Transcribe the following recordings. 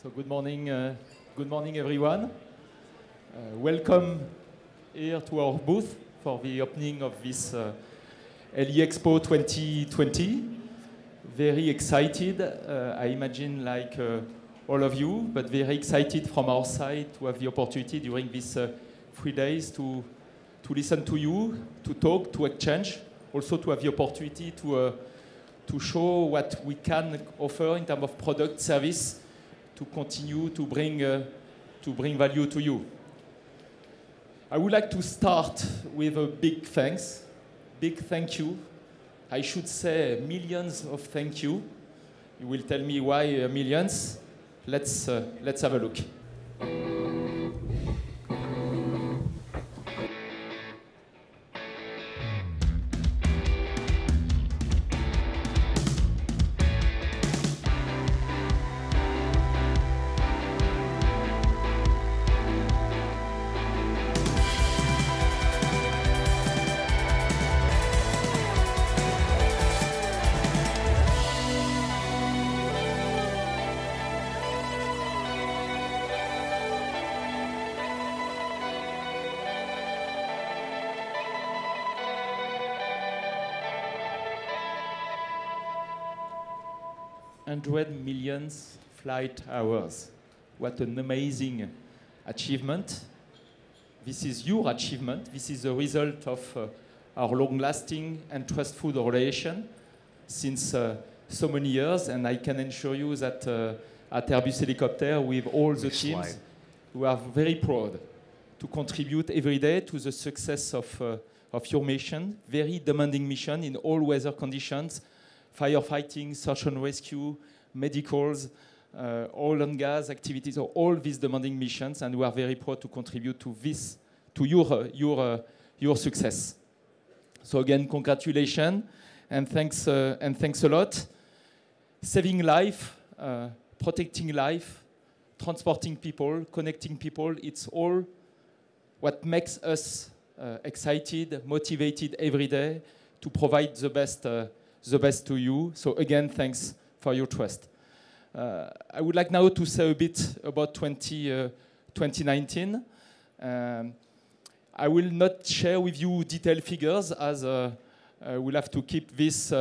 So good morning everyone. Welcome here to our booth for the opening of this LE Expo 2020. Very excited, I imagine like all of you, but very excited from our side to have the opportunity during these 3 days to listen to you, to talk, to exchange, also to have the opportunity to show what we can offer in terms of product, service, to continue to bring value to you. I would like to start with a big thanks, big thank you. I should say millions of thank you. You will tell me why millions. Let's have a look. $100 million flight hours. What an amazing achievement. This is your achievement. This is the result of our long-lasting and trustful relation since so many years, and I can assure you that at Airbus Helicopter, with all the teams, we are very proud to contribute every day to the success of your mission, very demanding mission in all weather conditions, firefighting, search and rescue, medicals, oil and gas activities, all these demanding missions, and we are very proud to contribute to this, to your success. So again, congratulations and thanks a lot. Saving life, protecting life, transporting people, connecting people, it's all what makes us excited, motivated every day to provide the best to you. So again, thanks for your trust. I would like now to say a bit about 2019. I will not share with you detailed figures as we'll have to keep this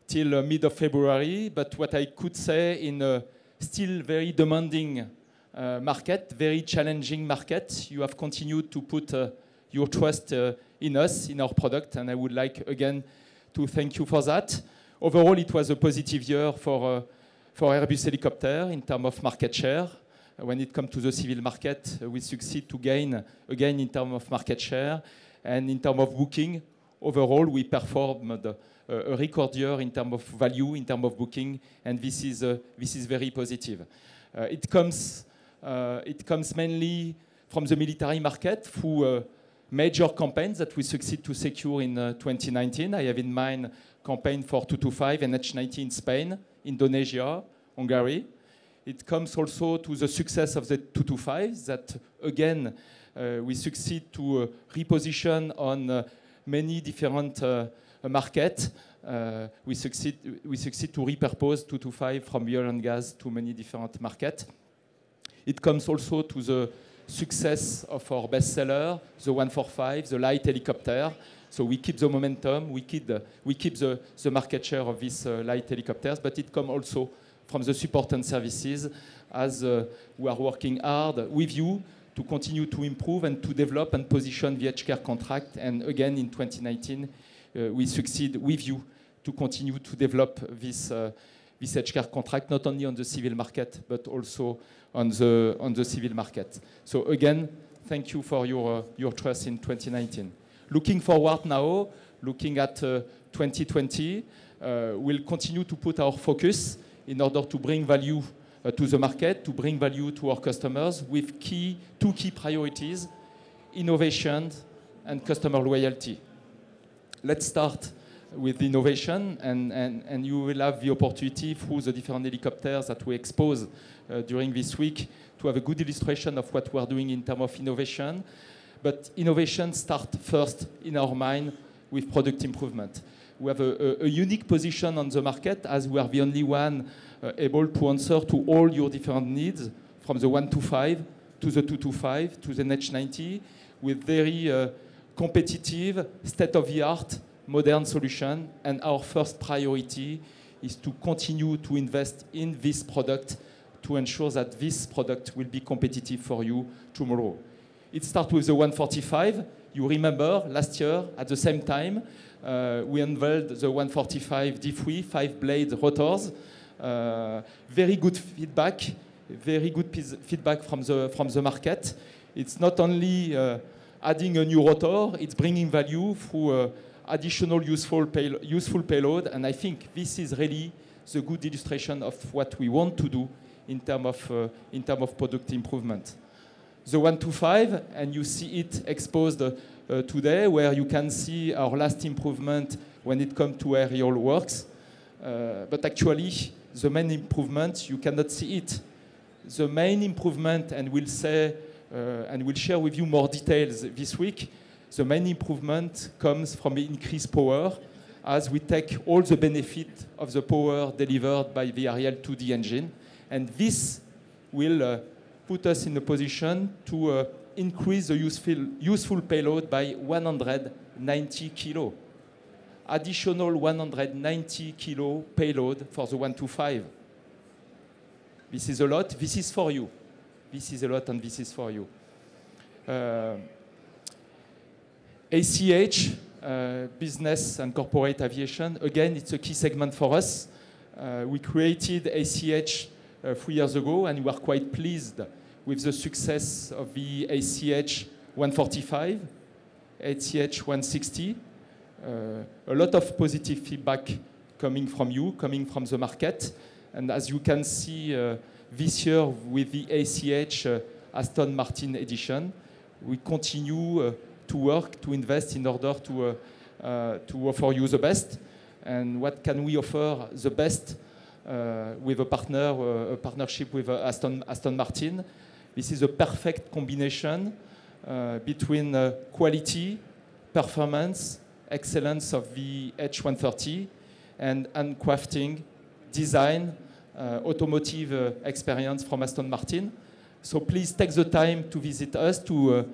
till mid of February, but what I could say in a still very demanding market, very challenging market, you have continued to put your trust in us, in our product, and I would like again to thank you for that. Overall, it was a positive year for Airbus Helicopter in terms of market share. When it comes to the civil market, we succeed to gain again in terms of market share. And in terms of booking, overall, we performed a record year in terms of value, in terms of booking, and this is very positive. It comes mainly from the military market through major campaigns that we succeed to secure in 2019. I have in mind campaign for 225 and H90 in Spain, Indonesia, Hungary. It comes also to the success of the 225 that, again, we succeed to reposition on many different markets. We succeed to repurpose 225 from oil and gas to many different markets. It comes also to the success of our bestseller, the 145, the light helicopter. So we keep the momentum, we keep the market share of these light helicopters, but it comes also from the support and services as we are working hard with you to continue to improve and to develop and position the HCARE contract. And again, in 2019, we succeed with you to continue to develop this HCARE contract, not only on the civil market, but also on the civil market. So again, thank you for your trust in 2019. Looking forward now, looking at 2020, we'll continue to put our focus in order to bring value to the market, to bring value to our customers with two key priorities, innovation and customer loyalty. Let's start with innovation, and you will have the opportunity through the different helicopters that we expose during this week to have a good illustration of what we are doing in terms of innovation. But innovation starts first in our mind with product improvement. We have a unique position on the market as we are the only one able to answer to all your different needs, from the 125 to the 225 to the H90, with very competitive, state-of-the-art, modern solution. And our first priority is to continue to invest in this product to ensure that this product will be competitive for you tomorrow. It starts with the 145. You remember last year at the same time, we unveiled the 145 D3 5-blade rotors. Very good feedback from the market. It's not only adding a new rotor, it's bringing value through additional useful payload, and I think this is really the good illustration of what we want to do in terms of product improvement. The 125, and you see it exposed today, where you can see our last improvement when it comes to aerial works. But actually, the main improvement, you cannot see it. The main improvement, and we'll share with you more details this week, the main improvement comes from increased power, as we take all the benefit of the power delivered by the Ariel 2D engine. And this will put us in a position to increase the useful payload by 190 kilo. Additional 190 kilo payload for the 125. This is a lot. This is for you. This is a lot, and this is for you. ACH, business and corporate aviation. Again, it's a key segment for us. We created ACH 3 years ago, and we are quite pleased with the success of the ACH 145, ACH 160. A lot of positive feedback coming from you, coming from the market. And as you can see this year with the ACH Aston Martin edition, we continue to work, to invest in order to offer you the best. And what can we offer the best with a partnership with Aston Martin? This is a perfect combination between quality, performance, excellence of the H130, and handcrafting, design, automotive experience from Aston Martin. So please take the time to visit us, to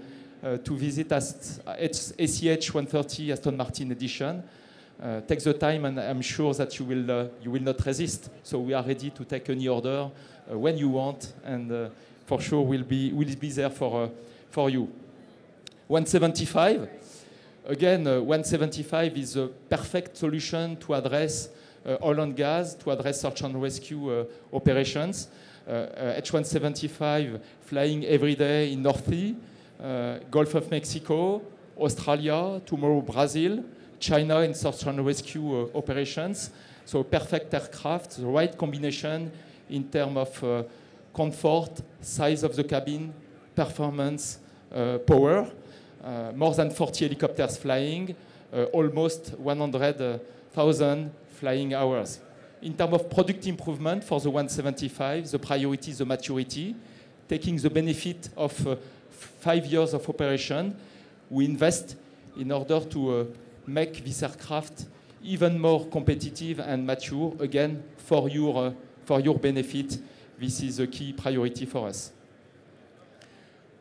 visit us ACH 130 Aston Martin edition. Take the time, and I'm sure that you will not resist. So we are ready to take any order when you want, and for sure we'll be there for you. 175. Again, 175 is a perfect solution to address oil and gas, to address search and rescue operations. H175 flying every day in North Sea, Gulf of Mexico, Australia, tomorrow Brazil, China in search and rescue operations. So perfect aircraft, the right combination in terms of comfort, size of the cabin, performance, power. More than 40 helicopters flying, almost 100,000 flying hours. In terms of product improvement for the 175, the priority is the maturity, taking the benefit of 5 years of operation. We invest in order to make this aircraft even more competitive and mature, again, for your benefit. This is a key priority for us.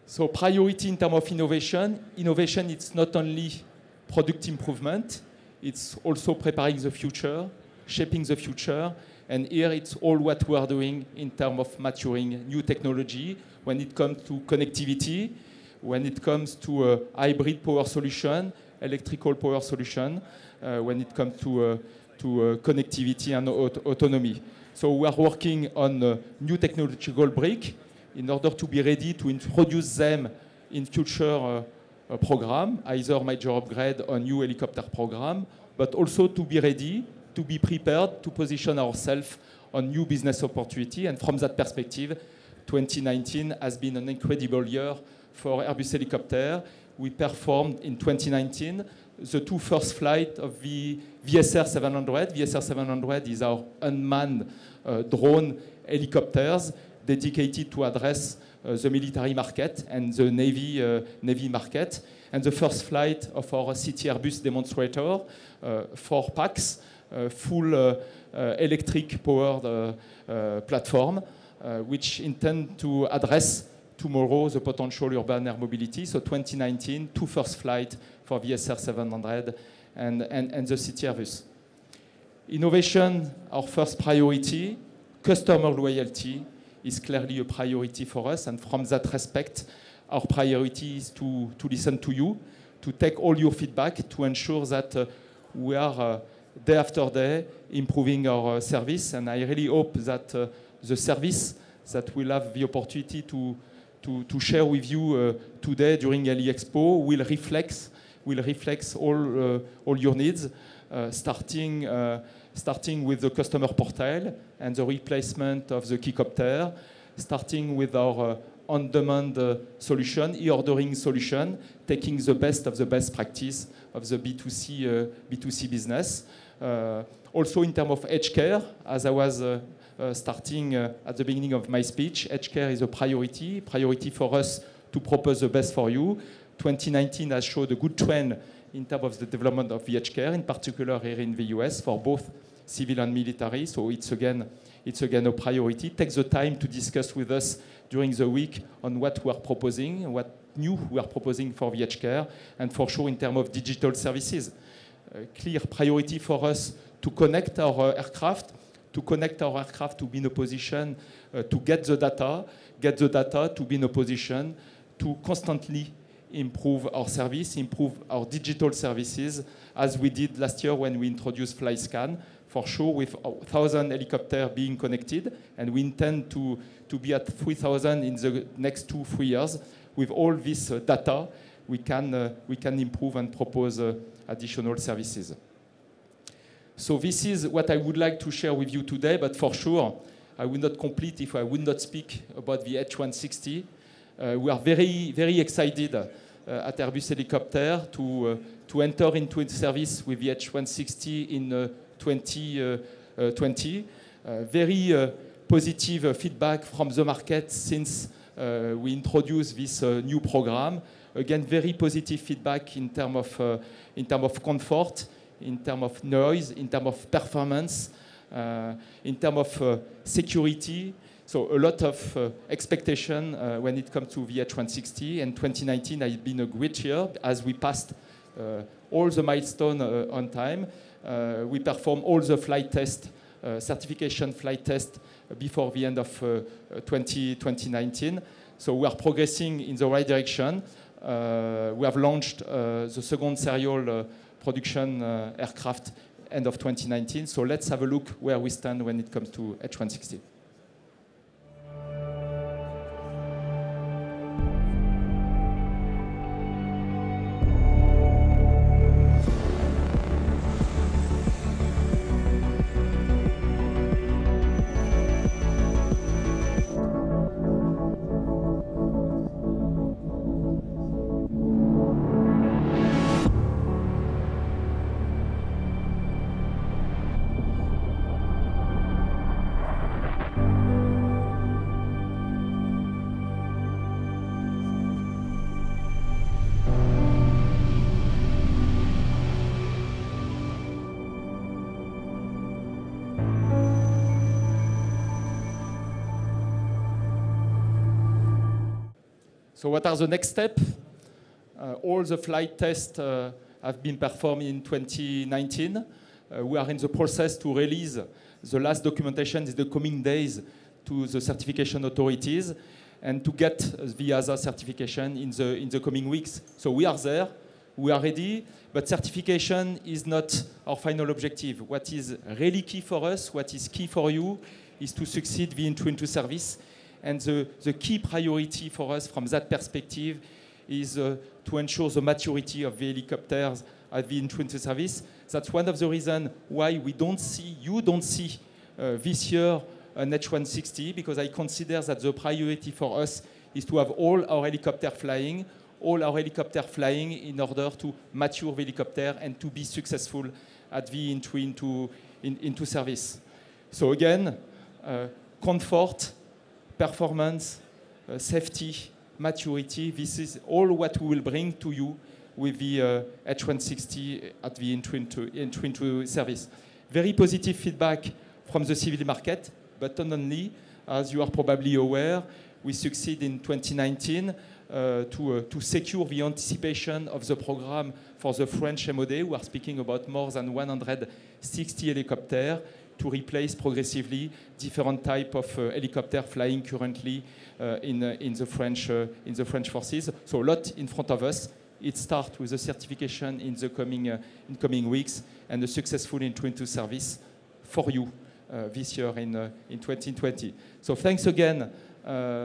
So priority in terms of innovation. Innovation, it's not only product improvement, it's also preparing the future, shaping the future. And here it's all what we are doing in terms of maturing new technology when it comes to connectivity, when it comes to hybrid power solution, electrical power solution, when it comes to connectivity and autonomy. So we are working on a new technological brick in order to be ready to introduce them in future program, either major upgrade or new helicopter program, but also to be ready, to be prepared to position ourselves on new business opportunity. And from that perspective, 2019 has been an incredible year for Airbus Helicopter. We performed in 2019 the 2 first flights of the VSR 700. VSR 700 is our unmanned drone helicopters dedicated to address the military market and the Navy market. and the first flight of our City Airbus demonstrator, 4 packs, full electric-powered platform, which intend to address tomorrow the potential urban air mobility. So 2019, 2 first flights for VSR 700 and the City Airbus. Innovation, our first priority. Customer loyalty is clearly a priority for us, and from that respect, our priority is to listen to you, to take all your feedback, to ensure that we are day after day improving our service. And I really hope that the service that we'll have the opportunity to share with you today during LE Expo will reflect all your needs, starting with the customer portal and the replacement of the Keycopter, starting with our on-demand solution, e-ordering solution, taking the best of the best practice of the B2C business. Also in terms of edge care, as I was starting at the beginning of my speech, edge care is a priority for us to propose the best for you. 2019 has showed a good trend in terms of the development of the edge care, in particular here in the US, for both civil and military. So it's again a priority. Take the time to discuss with us during the week on what we are proposing, what new we are proposing for the edge care, and for sure in terms of digital services. Clear priority for us to connect our aircraft, to be in a position to get the data, to be in a position to constantly improve our service, improve our digital services, as we did last year when we introduced FlyScan, for sure, with 1,000 helicopters being connected, and we intend to be at 3,000 in the next 2-3 years. With all this data, we can improve and propose additional services. So this is what I would like to share with you today, but for sure, I would not complete if I would not speak about the H160. We are very, very excited at Airbus Helicopter to enter into service with the H160 in 2020. Very positive feedback from the market since we introduced this new program. Again, very positive feedback in terms of comfort, in terms of noise, in terms of performance, in terms of security. So a lot of expectation when it comes to the H160, and 2019 has been a great year as we passed all the milestones on time. We performed all the flight test, certification flight test before the end of 2019. So we are progressing in the right direction. We have launched the second serial production aircraft end of 2019. So let's have a look where we stand when it comes to H160. So what are the next steps? All the flight tests have been performed in 2019. We are in the process to release the last documentation in the coming days to the certification authorities and to get the EASA certification in the coming weeks. So we are there, we are ready, but certification is not our final objective. What is really key for us, what is key for you, is to succeed the entry into service. And the key priority for us from that perspective is to ensure the maturity of the helicopters at the entry into service. That's one of the reasons why you don't see this year an H160, because I consider that the priority for us is to have all our helicopters flying in order to mature the helicopter and to be successful at the entry into service. So again, comfort, performance, safety, maturity, this is all what we will bring to you with the H160 at the entry into service. Very positive feedback from the civil market, but not only. As you are probably aware, we succeed in 2019 to secure the anticipation of the program for the French MOD. We are speaking about more than 160 helicopters to replace progressively different type of helicopter flying currently in the French forces. So a lot in front of us. It starts with the certification in the coming weeks and a successful entry into service for you this year in 2020. So thanks again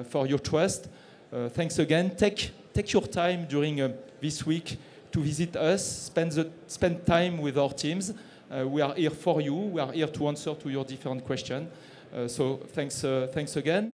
for your trust. Thanks again. Take your time during this week to visit us. Spend time with our teams. We are here for you. We are here to answer to your different questions. So thanks again.